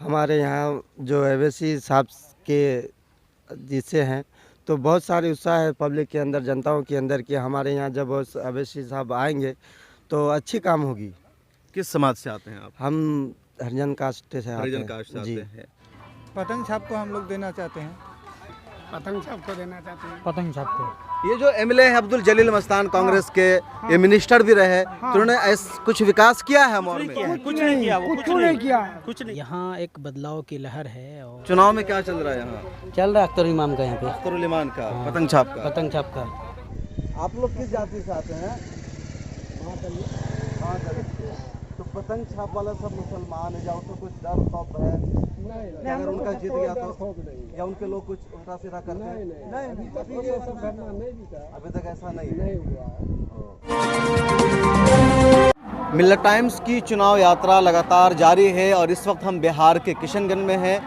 हमारे यहाँ जो अवैसी साहब के जिससे हैं तो बहुत सारे उत्साह है पब्लिक के अंदर, जनताओं के अंदर कि हमारे यहाँ जब अवैसी साहब आएंगे तो अच्छी काम होगी। किस समाज से आते हैं आप? हम हरिजन कास्ट से आते हरिजन हैं। कास्ट से जी। आते हैं। पतंग छाप को हम लोग देना चाहते हैं। पतंग छाप को देना चाहते हैं। पतंग छाप को ये जो एमएलए है अब्दुल जलील मस्तान कांग्रेस के, ये मिनिस्टर भी रहे, तो उन्होंने कुछ विकास किया है अमौर में? कुछ नहीं किया, वो कुछ नहीं किया, कुछ नहीं। यहाँ एक बदलाव की लहर है और चुनाव में क्या चल रहा है यहाँ? चल रहा है अख्तर इमाम का यहाँ पे अख्तरुल इमान का, पतंग छाप का। पतंग छाप का। आप लोग किस जाति से आते हैं? तो पतंग छाप वाला सब मुसलमान है, या उसको कुछ डर खौफ है? नहीं, अगर उनका जीत गया तो, या उनके लोग कुछ उल्टा सीधा करते हैं? अभी तक ऐसा नहीं हुआ। मिल्लत टाइम्स की चुनाव यात्रा लगातार जारी है और इस वक्त हम बिहार के किशनगंज में हैं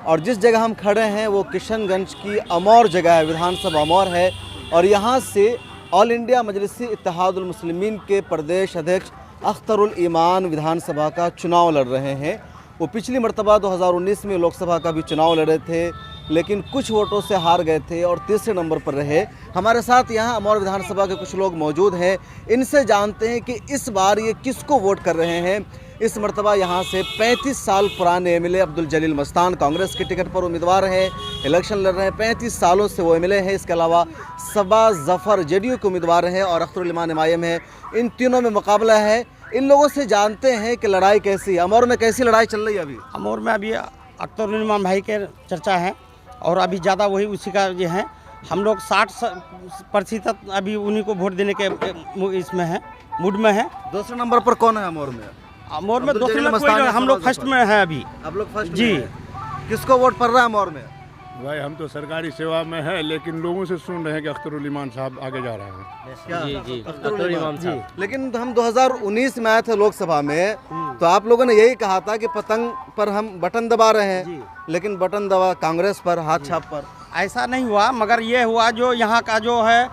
और जिस जगह हम खड़े हैं वो किशनगंज की अमौर जगह है, विधानसभा अमौर है। और यहाँ से ऑल इंडिया मजलिस इत्तेहादुल मुस्लिमीन के प्रदेश अध्यक्ष अख्तरुल ईमान विधानसभा का चुनाव लड़ रहे हैं। वो पिछली मरतबा 2019 में लोकसभा का भी चुनाव लड़े थे, लेकिन कुछ वोटों से हार गए थे और तीसरे नंबर पर रहे। हमारे साथ यहाँ अमौर विधानसभा के कुछ लोग मौजूद हैं, इनसे जानते हैं कि इस बार ये किसको वोट कर रहे हैं। इस मरतबा यहाँ से 35 साल पुराने एमएलए अब्दुल जलील मस्तान कांग्रेस के टिकट पर उम्मीदवार हैं, इलेक्शन लड़ रहे हैं। 35 सालों से वो एमएलए हैं। इसके अलावा सबा जफ़र जेडीयू के उम्मीदवार हैं और अख्तरुल इमान एमआईएम है। इन तीनों में मुकाबला है। इन लोगों से जानते हैं कि लड़ाई कैसी है, अमौर में कैसी लड़ाई चल रही है अभी? अमौर में अभी अख्तरुल इमाम भाई के चर्चा है और अभी ज़्यादा वही उसी का ये है। हम लोग 60% अभी उन्हीं को वोट देने के इसमें है, मूड में है। दूसरे नंबर पर कौन है अमौर में? अमौर में अब्दुल दूसरे जलील लोग मस्तान कोई, है, हम लोग सबा फर्स्ट में है अभी। आप लोग फर्स्ट जी। में हैं। किसको वोट पड़ रहा है अमौर में? भाई हम तो सरकारी सेवा में है, लेकिन लोगों से सुन रहे हैं कि अख्तरुल इमान साहब आगे जा रहे हैं। क्या? जी अख्तरुल इमान साहब। लेकिन हम 2019 में आए थे लोकसभा में, तो आप लोगों ने यही कहा था कि पतंग पर हम बटन दबा रहे हैं, लेकिन बटन दबा कांग्रेस पर, हाथ छाप पर। ऐसा नहीं हुआ, मगर ये हुआ जो यहाँ का जो है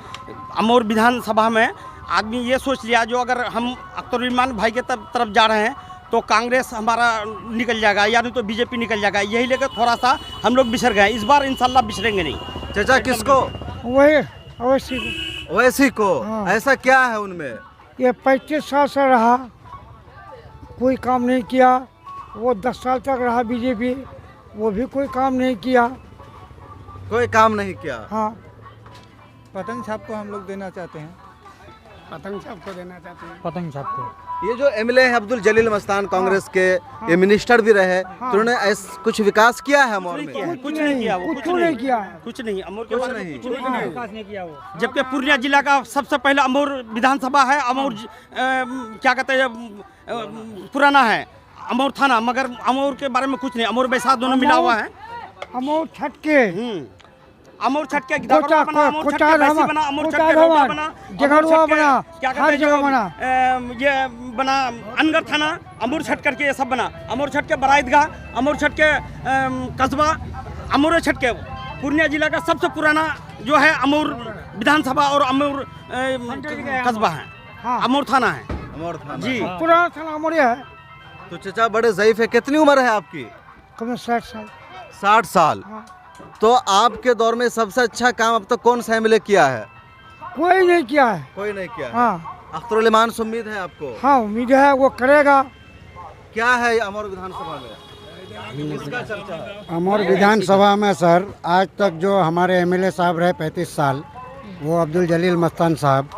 अमौर विधानसभा में आदमी ये सोच लिया जो अगर हम अख्तरुल इमान भाई के तरफ जा रहे हैं तो कांग्रेस हमारा निकल जाएगा या नहीं तो बीजेपी निकल जाएगा। यही लेकर थोड़ा सा हम लोग बिछड़ गए। इस बार इंशाल्लाह बिछड़ेंगे नहीं। चाचा किसको? वही अवश्य वैसी को। हाँ। ऐसा क्या है उनमें? ये 35 साल से रहा, कोई काम नहीं किया। वो 10 साल तक रहा बीजेपी, वो भी कोई काम नहीं किया। कोई काम नहीं किया। हाँ, पतंग छाप को हम लोग देना चाहते हैं। पतंग छाप को देना चाहते हैं। पतंग छाप को ये जो एमएलए है अब्दुल जलील मस्तान कांग्रेस के, ये मिनिस्टर भी रहे, तो उन्होंने कुछ विकास किया है अमौर में? कुछ नहीं किया, वो कुछ नहीं किया। कुछ नहीं। अमौर के कुछ बारे में नहीं। कुछ नहीं विकास नहीं किया वो। जबकि पूर्णिया जिला का सबसे पहले अमौर विधानसभा है। अमौर क्या कहते हैं पुराना है अमौर थाना, मगर अमौर के बारे में कुछ नहीं। अमौर वैसा दोनों मिला हुआ है। अमौर छठ के अमौर छठ के कोटा बना, अमौर छठ के कोटा वैसी बना, अमौर छठ के भवन, रोडा बना, जगरुआ अमौर छठ के बना, क्या कहते हर हैं जगह जो, बना। ये बना अनगर थाना, अमौर छठ करके ये सब बना। अमौर छठ के बराईदगाह, अमौर छठ के कस्बा, अमौर छठ के पूर्णिया जिला का सबसे पुराना जो है अमौर विधानसभा और अमौर कस्बा है। हाँ। अमौर थाना है अमौर थाना। जी। पुराना थाना अमौर है। तो चाचा बड़े ज़ईफ है। कितनी उम्र है आपकी? कम 60 साल। 60 साल। हाँ। तो आपके दौर में सबसे अच्छा काम अब तक कौन सा एमएलए किया है? कोई नहीं किया है। कोई नहीं किया है। हाँ अख्तरुल इमान से उम्मीद है आपको? हाँ, उम्मीद है वो करेगा। क्या है अमौर विधानसभा में? किसका चर्चा है? अमौर विधानसभा में सर आज तक जो हमारे एमएलए साहब रहे 35 साल, वो अब्दुल जलील मस्तान साहब,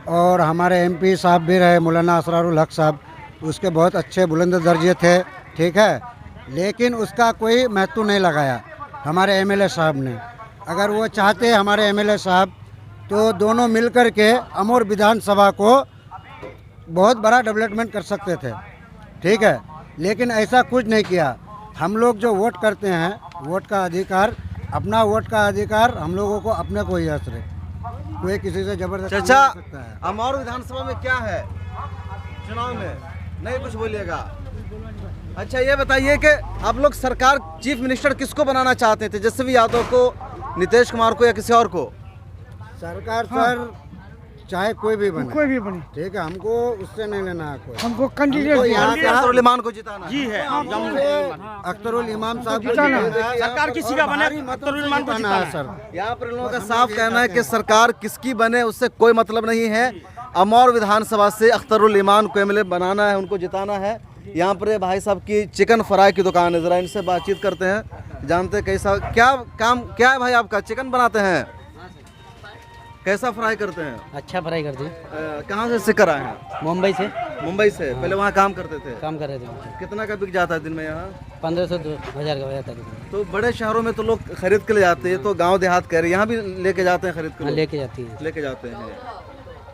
और हमारे एमपी साहब भी रहे मौलाना असरारुल हक साहब, उसके बहुत अच्छे बुलंद दर्जे थे, ठीक है, लेकिन उसका कोई महत्व नहीं लगाया हमारे एमएलए साहब ने। अगर वो चाहते हमारे एमएलए साहब तो दोनों मिलकर के अमौर विधानसभा को बहुत बड़ा डेवलपमेंट कर सकते थे, ठीक है, लेकिन ऐसा कुछ नहीं किया। हम लोग जो वोट करते हैं, वोट का अधिकार, अपना वोट का अधिकार हम लोगों को अपने को ही असर, कोई किसी से जबरदस्ती नहीं चाचा कर सकता है। अमौर विधानसभा में क्या है चुनाव में? नहीं कुछ बोलिएगा। अच्छा ये बताइए कि आप लोग सरकार चीफ मिनिस्टर किसको बनाना चाहते थे? तेजस्वी यादव को, नीतीश कुमार को, या किसी और को? सरकार सर चाहे कोई भी बने, कोई भी बने, ठीक है, हमको उससे नहीं लेना है कोई। हमको कैंडिडेट हमको यहाँ का अख्तरुल इमान को जिताना है। जी है अख्तरुल इमाम साहब को जिताना है। जिताना है। सरकार किसी का बने, हमारी मतों अख्तरुल से इमान को जिताना है जिताना सर। यहाँ पर इन लोगों का साफ कहना है कि सरकार किसकी बने उससे कोई मतलब नहीं है। अमौर विधानसभा से अख्तरुल इमान को एमएलए बनाना है, उनको जिताना है। यहाँ पर भाई साहब की चिकन फ्राई की दुकान है, ज़रा इनसे बातचीत करते हैं, जानते हैं कैसा क्या काम क्या है भाई आपका। चिकन बनाते हैं, कैसा फ्राई करते हैं? अच्छा फ्राई करते हैं। कहाँ से सीकर आए हैं? मुंबई से मुंबई से। पहले वहाँ काम करते थे? काम कर रहे थे। कितना का बिक जाता है दिन में यहाँ? 1500 2000 का हो जाता है। तो बड़े शहरों में तो लोग खरीद के ले जाते हैं, तो गांव देहात कह रहे हैं, यहाँ भी लेके जाते हैं खरीद के हाँ लोग? लेके जाती है। लेके जाते हैं।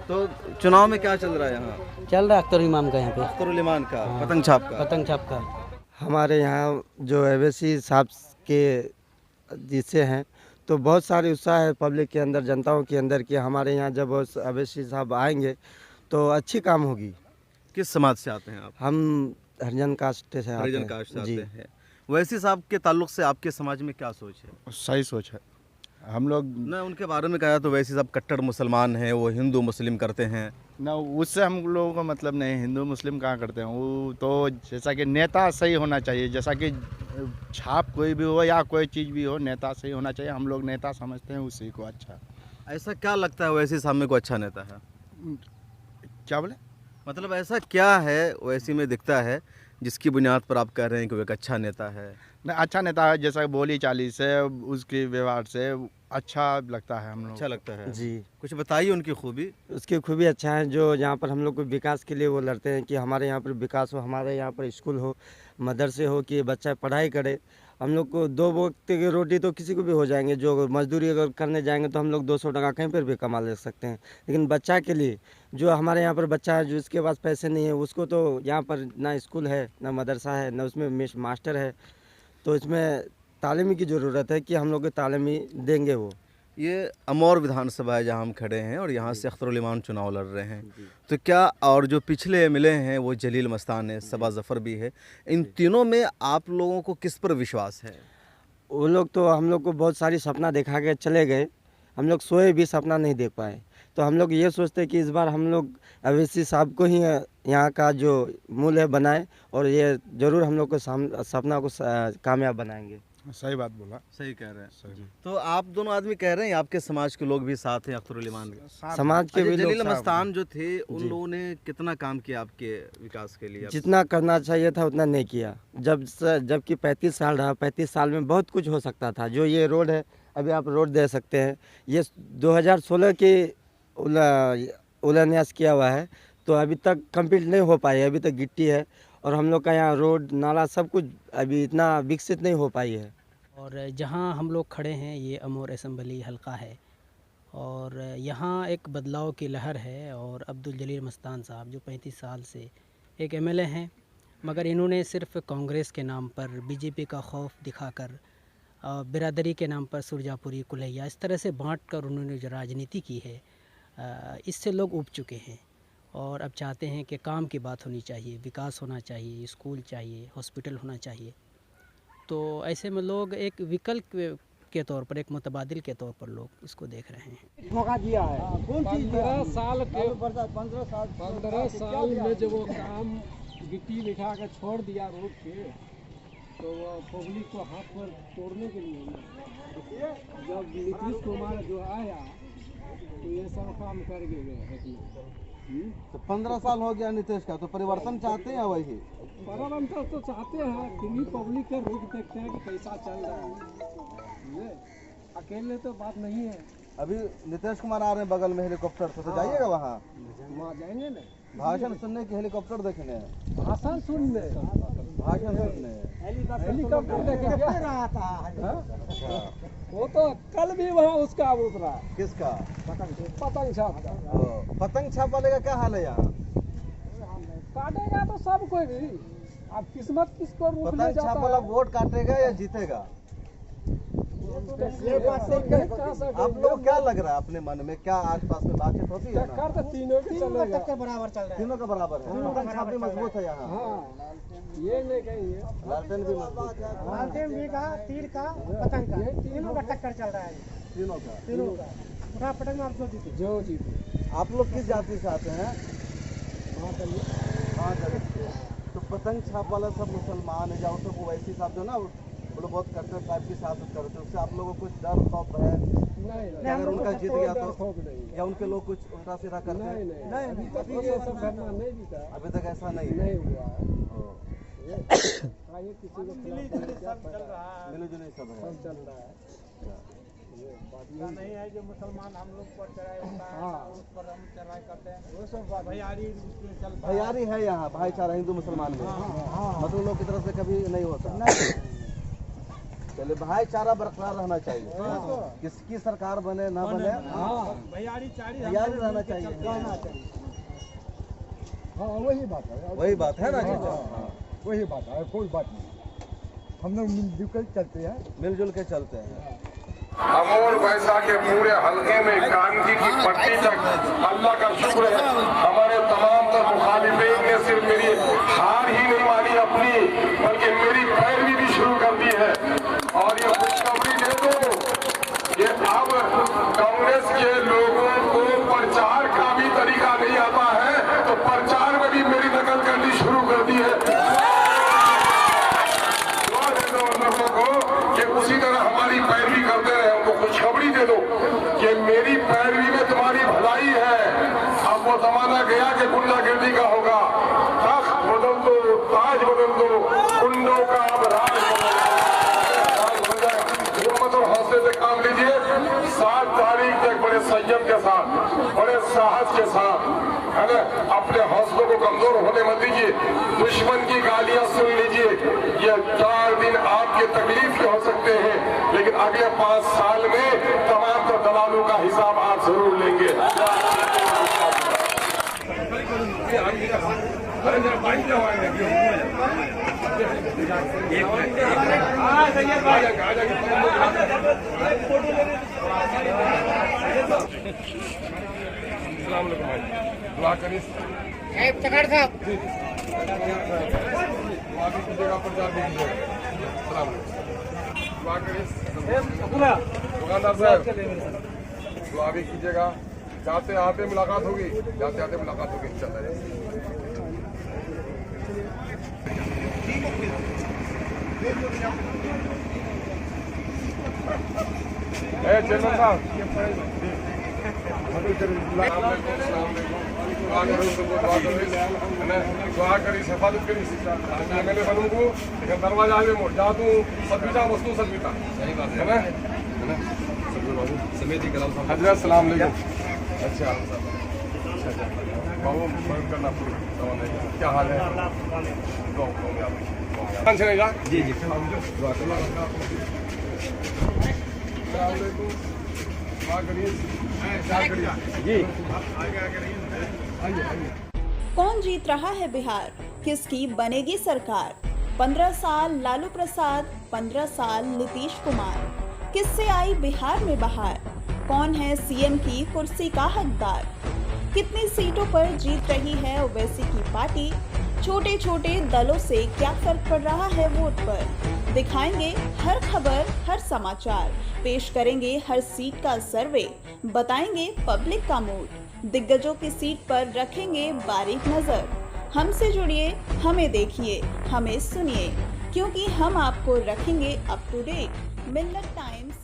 तो चुनाव में क्या चल रहा है यहाँ? चल रहा है अख्तर इमाम का यहाँ पे, अख्तरुल इमान का, पतंग छाप का। पतंग छाप का। हमारे यहाँ जो अवैसी साहब के जिससे हैं तो बहुत सारे उत्साह है पब्लिक के अंदर, जनताओं के अंदर कि हमारे यहाँ जब अवैसी साहब आएंगे तो अच्छी काम होगी। किस समाज से आते हैं आप? हम हरिजन कास्ट से आते हरिजन हैं। कास्ट से आते जी। हैं। वैसी साहब के ताल्लुक से आपके समाज में क्या सोच है? सही सोच है। हम लोग ना उनके बारे में कहा तो वैसी साहब कट्टर मुसलमान हैं, वो हिंदू मुस्लिम करते हैं। ना उससे हम लोगों का मतलब नहीं, हिंदू मुस्लिम कहाँ करते हैं। वो तो जैसा कि नेता सही होना चाहिए, जैसा कि छाप कोई भी हो या कोई चीज़ भी हो, नेता सही होना चाहिए। हम लोग नेता समझते हैं उसी को अच्छा। ऐसा क्या लगता है वैसी साहब में को अच्छा नेता है? क्या बोले? मतलब ऐसा क्या है वैसी में दिखता है जिसकी बुनियाद पर आप कह रहे हैं कि वो एक अच्छा नेता है? नहीं, अच्छा नेता है, जैसा बोली चाली से, उसके व्यवहार से अच्छा लगता है हम लोग। अच्छा लगता है जी। कुछ बताइए उनकी खूबी। उसकी खूबी अच्छा है जो यहाँ पर हम लोग को विकास के लिए वो लड़ते हैं कि हमारे यहाँ पर विकास हो, हमारे यहाँ पर स्कूल हो, मदरसे हो, कि बच्चा पढ़ाई करे। हम लोग को 2 वक्त की रोटी तो किसी को भी हो जाएंगे, जो मजदूरी अगर करने जाएंगे तो हम लोग 200 टका कहीं पर भी कमा ले सकते हैं। लेकिन बच्चा के लिए, जो हमारे यहाँ पर बच्चा है जो इसके पास पैसे नहीं है, उसको तो यहाँ पर ना स्कूल है, ना मदरसा है, ना उसमें मास्टर है, तो इसमें तालीमी की ज़रूरत है कि हम लोग को तालीमी देंगे वो। ये अमौर विधानसभा है जहाँ हम खड़े हैं और यहाँ से अख्तरुल इमान चुनाव लड़ रहे हैं। तो क्या, और जो पिछले एमएलए हैं वो जलील मस्तान है, सबा जफ़र भी है, इन तीनों में आप लोगों को किस पर विश्वास है? वो लोग तो हम लोग को बहुत सारी सपना दिखा के चले गए, हम लोग सोए भी सपना नहीं देख पाए। तो हम लोग ये सोचते हैं कि इस बार हम लोग अवैसी साहब को ही यहाँ का जो मूल है बनाए, और ये ज़रूर हम लोग को सपना को कामयाब बनाएंगे। सही बात बोला। सही कह रहे हैं। तो आप दोनों आदमी कह रहे हैं आपके समाज के लोग भी साथ हैं अख्तरुल इमान के? समाज के भी जलील लोग मस्तान जो थे उन लोगों ने कितना काम किया आपके विकास के लिए? जितना करना चाहिए था उतना नहीं किया। जबकि 35 साल रहा, 35 साल में बहुत कुछ हो सकता था। जो ये रोड है, अभी आप रोड दे सकते हैं, ये 2016 के उलान्यास किया हुआ है, तो अभी तक कंप्लीट नहीं हो पाई है, अभी तक गिट्टी है। और हम लोग का यहाँ रोड नाला सब कुछ अभी इतना विकसित नहीं हो पाई है। और जहाँ हम लोग खड़े हैं ये अमौर असम्बली हलका है, और यहाँ एक बदलाव की लहर है। और अब्दुल जलील मस्तान साहब जो 35 साल से एक एमएलए हैं, मगर इन्होंने सिर्फ कांग्रेस के नाम पर, बीजेपी का खौफ दिखाकर, बिरादरी के नाम पर सुरजापुरी कुलैया इस तरह से बांट कर उन्होंने जो राजनीति की है, इससे लोग ऊब चुके हैं। और अब चाहते हैं कि काम की बात होनी चाहिए, विकास होना चाहिए, स्कूल चाहिए, हॉस्पिटल होना चाहिए। तो ऐसे में लोग एक विकल्प के तौर पर, एक मुतबादिल के तौर पर लोग इसको देख रहे हैं। धोखा दिया है। 15 साल में जब वो काम गिट्टी बिठा कर छोड़ दिया रोड पे, तो वो पब्लिक को हाथ पर तोड़ने के लिए जब नीतीश कुमार जो आया तो ये सब काम कर गए। तो 15 साल हो गया नीतीश का, तो परिवर्तन चाहते हैं वही? परिवर्तन तो चाहते हैं, फिर पब्लिक का रुख देखते हैं कि कैसा चल रहा है। ये अकेले तो बात नहीं है। अभी नीतीश कुमार आ रहे हैं बगल में हेलीकॉप्टर से, तो जाइएगा वहाँ? वहाँ जाएंगे ना, भाषण सुनने की, हेलीकॉप्टर देखने हैं? भाषण सुनने, भाषण सुनने हेलीकॉप्टर देखे क्या रहा था। वो तो कल भी वहाँ उसका उतरा। किसका? पतंग छाप का। पतंग छाप वाले का क्या हाल है यहाँ? काटेगा तो सब कोई भी, अब किस्मत किसको रूप ले पतंग जाता छाप है। वाला वोट काटेगा या जीतेगा? ये बात तो नहीं कह सकते। आप लोग को क्या लग रहा है अपने मन में? क्या आसपास में बातचीत होती है ना? टक्कर तो तीनों की चलेगा। बराबर चल रहा है। तीनों का बराबर है। पतंग छाप भी मजबूत है यहाँ। हाँ, ये नहीं कहेंगे। लालटेन भी मजबूत है। लालटेन भी का, तीर का, पतंग का, तीनों का टक्कर चल रहा है। तीनों का। तीनों का। उठा पटक में आप जो जीते। जो जीते। आप लोग किस जाति से आते हैं? हाँ दलित से। तो पतंग छाप वाला सब मुसलमान है, जाओ सब ओवैसी साहब जो ना वो लोग बहुत कट्टर टाइप की सियासत करते हैं, उससे आप लोगों को कुछ डर खौफ है? नहीं, अगर उनका जीत गया तो खौफ नहीं, या उनके लोग कुछ उल्टा सीधा करते हैं? नहीं, अभी ये सब घटना नहीं जीता, अभी तक ऐसा नहीं है। नहीं हुआ है। ये किसी को मिली जुली सब है, सब चल रहा है। ये बात नहीं है जो मुसलमान हम लोग पर चढ़ाई होता है, हाँ, उस पर हम चढ़ाई करते हैं, वो सब बात भैयारी चलता है। भैयारी है यहाँ भाईचारा हिंदू मुसलमान में, मतलब लोग की तरफ से कभी नहीं होता। चलिए भाईचारा बरकरार रहना चाहिए, किसकी सरकार बने ना बने, भैयारी रहना चाहिए। हाँ वही बात है, वही बात है ना चाचा? वही बात है, कोई बात नहीं, हम लोग मिलजुल कर चलते हैं, मिलजुल के चलते हैं। अमोल वैसा के पूरे हल्के में गांधी की पट्टी तक अल्लाह का शुक्र है, हमारे तमाम तर मुखालिफिन ने सिर्फ मेरी हार ही नहीं मानी अपनी, बल्कि मेरी पैरवी भी शुरू कर दी है। और ये खुशखबरी दे दो कि अब कांग्रेस के लोगों को प्रचार का भी तरीका नहीं आता है, तो प्रचार में भी मेरी नकल करनी शुरू कर दी है। उसी तरह हमारी पैरवी करते रहे, उनको खुशखबरी दे दो कि मेरी पैरवी में तुम्हारी भलाई है। अब वो जमाना गया कि गुंडागर्दी का होगा, तख्त बदल दो, ताज बदल दो, गुंडों का अब राज बन जाए। हिम्मत और हौसले से काम लीजिए, 7 तारीख तक बड़े संयम के साथ, बड़े साहस के साथ, है ना, अपने हौसलों को कमजोर होने मत दीजिए। दुश्मन की गालियां सुन लीजिए, ये 4 दिन आपके तकलीफ के हो सकते हैं, लेकिन अगले 5 साल में तमाम तो दलालों का हिसाब आप जरूर लेंगे। दुआ करिए चकार साहब, प्रचार दीजिए। दुआ करिए दुकानदार साहब, दुआ भी कीजिएगा। जाते आते मुलाकात होगी, जाते आते मुलाकात होगी इंशाल्लाह। चेयरमैन साहब दुआ करी, हिफाजत करी, एमएलए बनूंगू, लेकिन दरवाजा आगे मोड़ जा तू सदबीता वस्तु सदबीता, है ना समिति हजरत सलाम अलैकुम। अच्छा बाबू मदद करना, क्या हाल है? जी जी दुआ कौन जीत रहा है बिहार? किसकी बनेगी सरकार? 15 साल लालू प्रसाद, 15 साल नीतीश कुमार, किससे आई बिहार में बहार? कौन है सीएम की कुर्सी का हकदार? कितनी सीटों पर जीत रही है ओवैसी की पार्टी? छोटे छोटे दलों से क्या फर्क पड़ रहा है वोट पर? दिखाएंगे हर खबर, हर समाचार, पेश करेंगे हर सीट का सर्वे, बताएंगे पब्लिक का मूड, दिग्गजों की सीट पर रखेंगे बारीक नजर। हमसे जुड़िए, हमें देखिए, हमें सुनिए, क्योंकि हम आपको रखेंगे up to date. Millat times